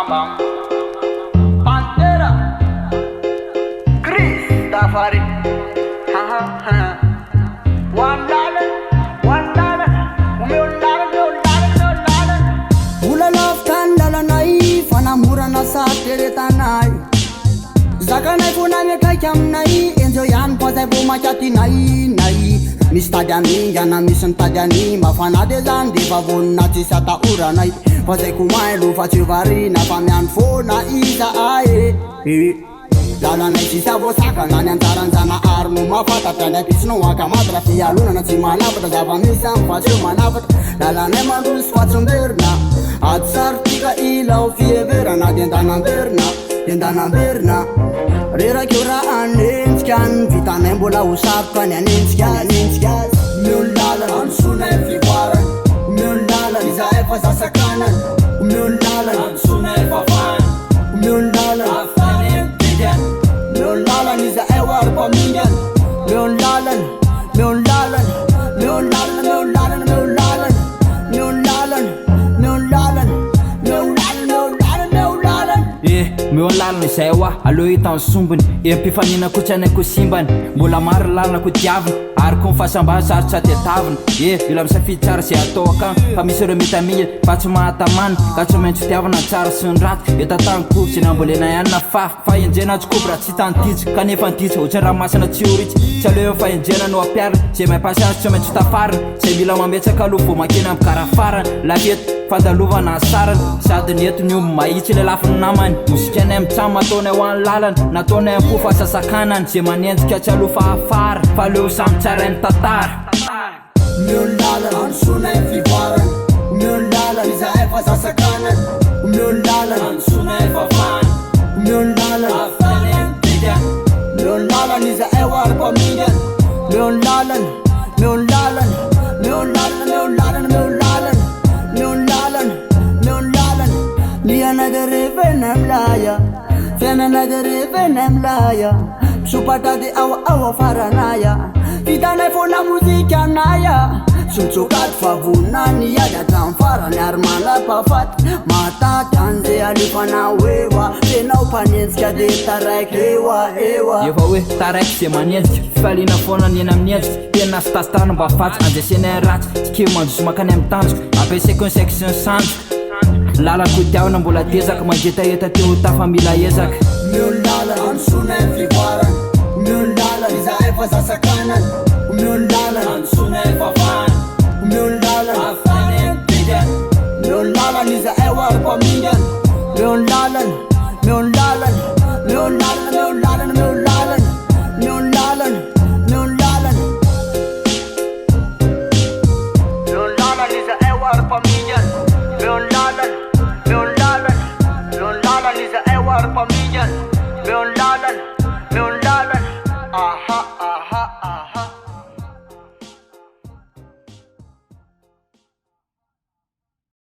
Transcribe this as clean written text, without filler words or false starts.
bam. Pantera, Chris Tafari. $1, $1. Ula laftan lalanay fanamurana sa teretanay zakanay vo namekaiky aminay enjeo ihany pazay vo makatynay nay misy tady aningana misy nitady any mafanady zany defa vonina tsisy ataoranay pazay komay lofa tsy varina fa miany fona iza ae lalanay tsisy avosaka nany anjaranjana ary no mafatatra ny apisino akamatra fialonana tsy manafatra zava-misy amy fa tsy manafatra lalanay mandroso fatsimberina aty sarotika ilao fieverana de andanamberina rerakeo raha anentsika ny vitanay mbola ho saroka ny anentsika azy miolo lalana ansonay fivoarany miolo lalana iza efa zasakanany miolo lalana ansonay fafana miolo lalana afany mpidany miolo lalana iza ewary pamingany miolo lalana miolo lalana miolo lalana miolo lalana miolo lalana miolo lalana miolo lalana miolo lalana miolo lalana miolo lalana meo lalana izay oa aleo hitany sombony empifanina kotsy ko simbany mbola maro lalana ko diavina ary ko mifasambany sarotra tetavina mila misafidy tsara zay atao akagny fa misy ireo mety amigny fa tsy mahatamana ka tsy maintsy fitiavana tsara sy ny raty etatagnyko sy nambolena ihany na fa enjena tsikobra raha tsy tantitsy kanefa nditsy ohatrany ranomasina tsy oritsy tsy aleo fa enjena no ampiarina zay mahimpasiazy tsy maintsy tafarina zay mila mametsaka aloha vo makena amy karafarana lavety fandalovana asarany sady neto ny omby mahitsy le lafiny namany mosikanay mitsamo ataonay ho any lalana nataonay ampo fasasakanany zay manenjika tsy aloha fa afara fa aleo samy tsarainy tantara miolo lalana ansonay fivoarany miolo lalana iza efa zasakanany miolo lalana ansonay fafana miolo lalana afany mpidany miolo lalana iza ewary pamingany miolo lalana miolo lalana miolo lalana miolo lalana miolo lalana miolo lalana miolo lalana nianagarevena mlaya fiananagarevena mlaya misopatady awa faranaya vitanay fona mozika anaya sotsokady fa vonany ady atamy farany ary manapafaty mataty anzay alefanao ewa tenao mpanenjika de taraiky ewa efa hoe taraiky zay manenjika faliana foana ny eny amin'ny endrika tena sy tasitana mba fatsy andrasenay ratsy tsikeo mandroso makany amy tanjoko ampiasaiko ny saiky sy ny sanjoko lalana ko tiavana mbola tezaka mangetaheta teo tafa mila ezaka miolo lalana ansonay fivoarany miolo lalana iza efa zasakanany miolo lalana ansonay fafana miolo lalana afany mpidany miolo lalana iza ewary pamingany miolo lalana miolo lalana miolo lalana miolo lalana miolo lalana